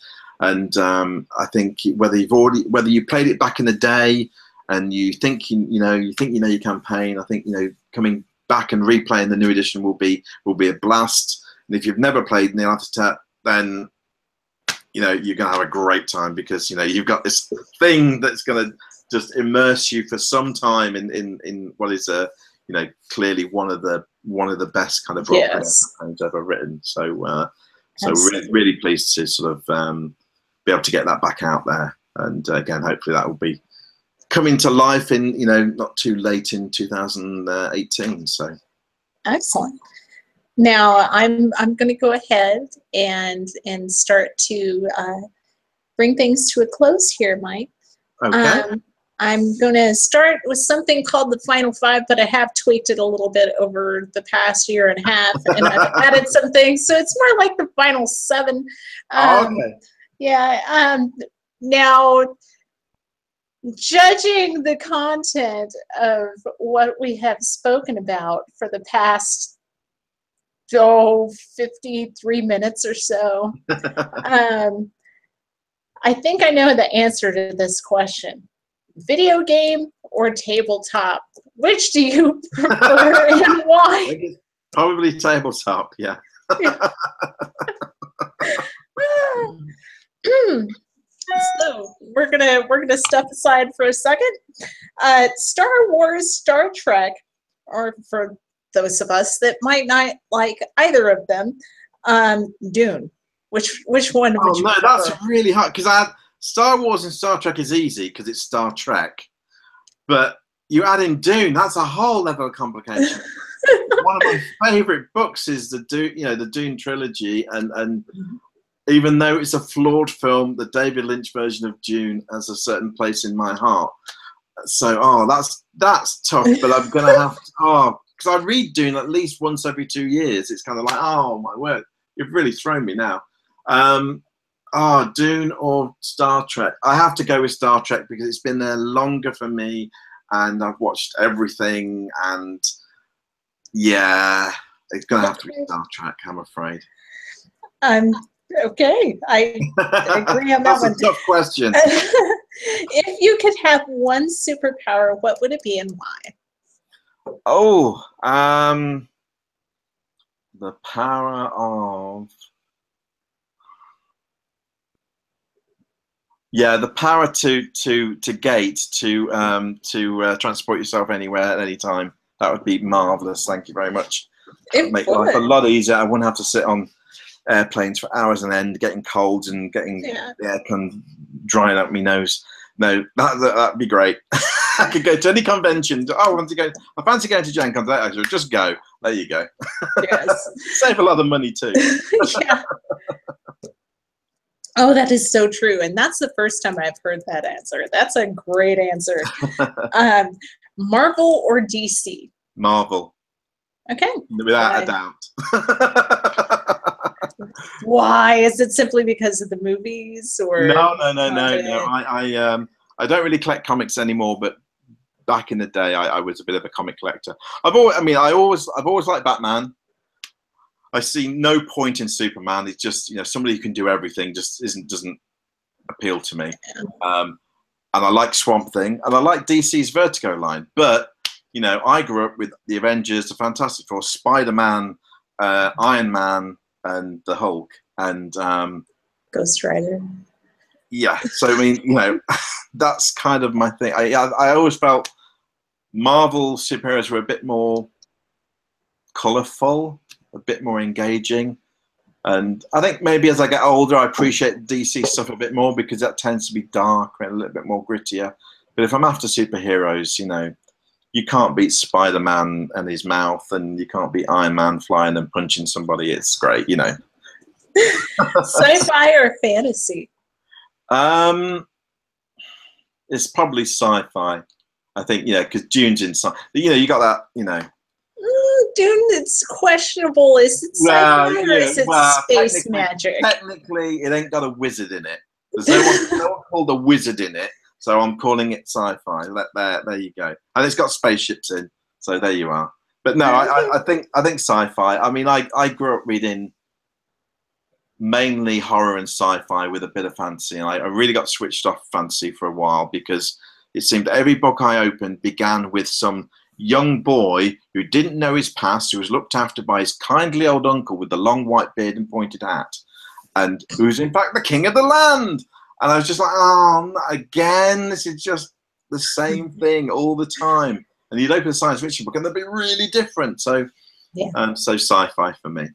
I think whether you played it back in the day and you think you know your campaign, I think coming back and replaying the new edition will be a blast. And if you've never played Nyarlathotep, then you're going to have a great time, because you've got this thing that's going to just immerse you for some time in what is clearly one of the best kind of role playing campaigns ever written. So we're really pleased to sort of be able to get that back out there. And again, hopefully that will be coming to life in not too late in 2018. So excellent. Now I'm going to go ahead and start to bring things to a close here, Mike. Okay. I'm going to start with something called the Final Five, but I have tweaked it a little bit over the past year and a half, and I've added some things, so it's more like the Final Seven. Okay. Yeah. Now, judging the content of what we have spoken about for the past 53 minutes or so, I think I know the answer to this question. Video game or tabletop? Which do you prefer and why? Probably tabletop, yeah. So we're gonna step aside for a second. Star Wars, Star Trek, or for those of us that might not like either of them, Dune. Which one would you prefer? That's really hard, because Star Wars and Star Trek is easy because it's Star Trek, but you add in Dune, that's a whole level of complication. One of my favorite books is the Dune trilogy, and even though it's a flawed film, the David Lynch version of Dune has a certain place in my heart. So that's tough, but I'm gonna have to because I read Dune at least once every 2 years. It's kind of like, oh my word, you've really thrown me now. Dune or Star Trek? I have to go with Star Trek because it's been there longer for me, and I've watched everything, and yeah, it's gonna have to be Star Trek, I'm afraid. Okay, I agree on that That's one. a tough question. If you could have one superpower, what would it be and why? Oh, the power of... Yeah, the power to gate, to transport yourself anywhere at any time. That would be marvelous. Thank you very much. It would make life a lot easier. I wouldn't have to sit on airplanes for hours on end, getting cold and getting the aircon drying up my nose. No, that'd be great. I could go to any convention. Oh, I want to go. I fancy going to Gen Con. Just go. There you go. Yes. Save a lot of money too. Yeah. Oh, that is so true. And that's the first time I've heard that answer. That's a great answer. Marvel or DC? Marvel. Okay. Without a doubt. Why? Is it simply because of the movies, or No. I don't really collect comics anymore, but back in the day, I was a bit of a comic collector. I've always liked Batman. I see no point in Superman. It's just, somebody who can do everything just doesn't appeal to me. And I like Swamp Thing, and I like DC's Vertigo line. But I grew up with the Avengers, the Fantastic Four, Spider-Man, Iron Man, and the Hulk, and Ghost Rider. Yeah, so I mean, that's kind of my thing. I always felt Marvel superheroes were a bit more colourful, a bit more engaging, and I think maybe as I get older, I appreciate DC stuff a bit more because that tends to be darker and a little bit more grittier. But if I'm after superheroes, you can't beat Spider-Man and his mouth, and you can't beat Iron Man flying and punching somebody. It's great, Sci-fi or fantasy? It's probably sci-fi. I think, because Dune's inside. You got that, Dune, it's questionable. Is it sci-fi or is it space magic? Technically, it ain't got a wizard in it. There's no one called a wizard in it. So I'm calling it sci-fi. There you go. And it's got spaceships in. So there you are. But no, I think sci-fi. I mean, I grew up reading mainly horror and sci-fi with a bit of fantasy. And I really got switched off fantasy for a while because it seemed that every book I opened began with some young boy who didn't know his past, who was looked after by his kindly old uncle with the long white beard and pointed hat, and who's in fact the king of the land. And I was just like, oh, not again. This is just the same thing all the time. And you'd open a science fiction book and they'd be really different. So, so sci-fi for me.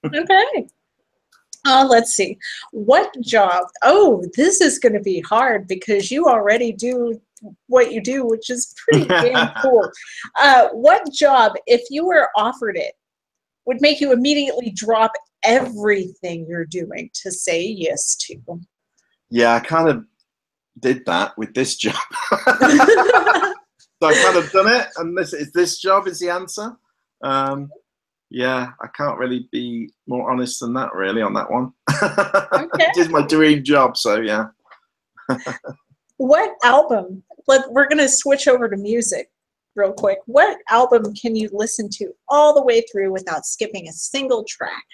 Okay. Let's see. What job? Oh, this is going to be hard because you already do what you do, which is pretty damn cool. What job, if you were offered it, would make you immediately drop everything you're doing to say yes to? Yeah, I kind of did that with this job. So I kind of done it, and this job is the answer. Yeah, I can't really be more honest than that, really, on that one. Okay. It is my dream job, so yeah. What album? We're going to switch over to music real quick. What album can you listen to all the way through without skipping a single track?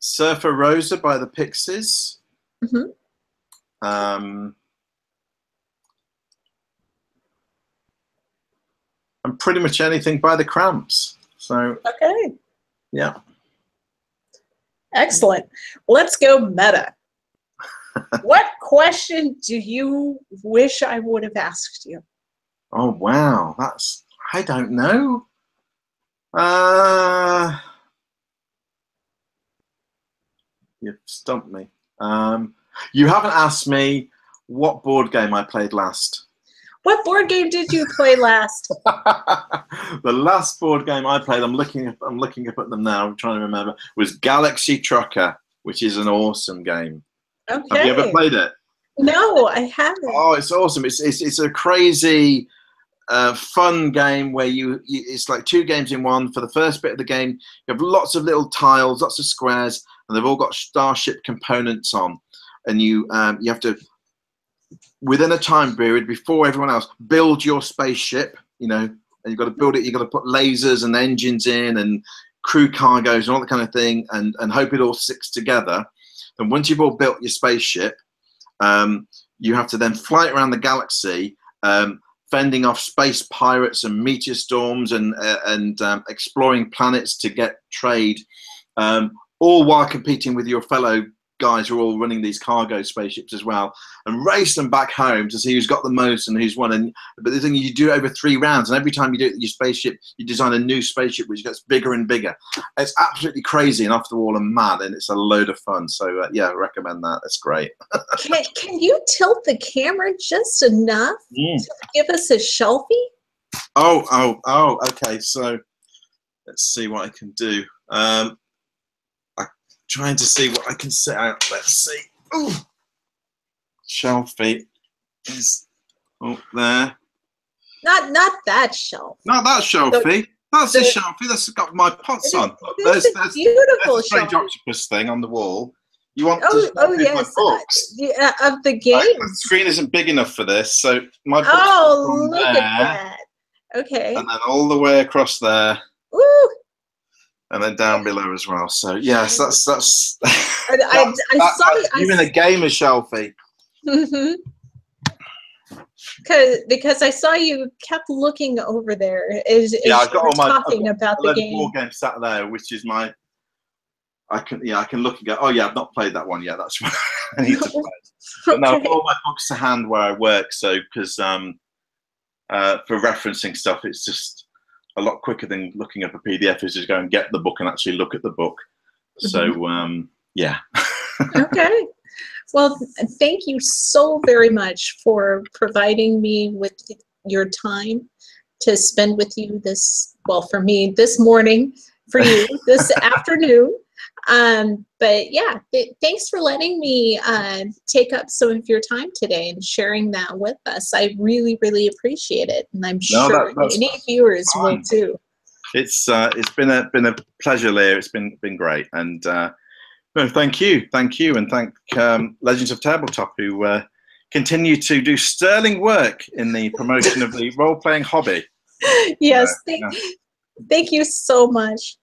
Surfer Rosa by the Pixies. Mm-hmm. And pretty much anything by the Cramps. So okay. Yeah. Excellent. Let's go meta. What question do you wish I would have asked you? Oh wow, I don't know. You've stumped me. You haven't asked me what board game I played last. What board game did you play last? The last board game I played, I'm looking up at them now, I'm trying to remember, was Galaxy Trucker, which is an awesome game. Okay. Have you ever played it? No, I haven't. Oh, it's awesome. It's a crazy fun game where it's like two games in one. For the first bit of the game, you have lots of little tiles, lots of squares, and they've all got starship components on, and you have to, within a time period before everyone else, build your spaceship, and you've got to build it, you've got to put lasers and engines in and crew cargoes and all that kind of thing, and hope it all sticks together. And once you've all built your spaceship, you have to then fly it around the galaxy, fending off space pirates and meteor storms and exploring planets to get trade, all while competing with your fellow guys who are all running these cargo spaceships as well, and race them back home to see who's got the most and who's won. And but the thing is, you do it over 3 rounds, and every time you do it with your spaceship, you design a new spaceship which gets bigger and bigger. It's absolutely crazy and off the wall and mad, and it's a load of fun. So yeah, I recommend that. That's great. Can you tilt the camera just enough to give us a shelfie? Oh, okay. So let's see what I can do. I'm trying to see what I can set out. Let's see. Ooh. Shelfie is up there. Not that shelf. Not that shelfie. That's a shelfie. That's got my pots on. There's a beautiful there's a strange shelfie. octopus thing on the wall. You want yes, my books? Of the game. The screen isn't big enough for this, so my books look there, at that. Okay. and then all the way across there. Ooh. And then down below as well. So yes, that's I saw even a gamer shelfie. Because I saw you kept looking over there as I've got all my talking about the game. War game sat there, which is my. I can look and go. Oh yeah, I've not played that one yet. That's what I need to play. But no, I've got all my books to hand where I work. So because for referencing stuff, it's just a lot quicker than looking up a PDF. Is just go and get the book and actually look at the book. So yeah. Okay. Well, thank you so very much for providing me with your time to spend with you this, well, for me, this morning, for you, this afternoon. But yeah, thanks for letting me take up some of your time today and sharing that with us. I really, really appreciate it. And I'm sure many viewers will too. It's been a pleasure, Leah. It's been great. And no, thank you, and thank Legends of Tabletop, who continue to do sterling work in the promotion of the role-playing hobby. Yes, thank you so much.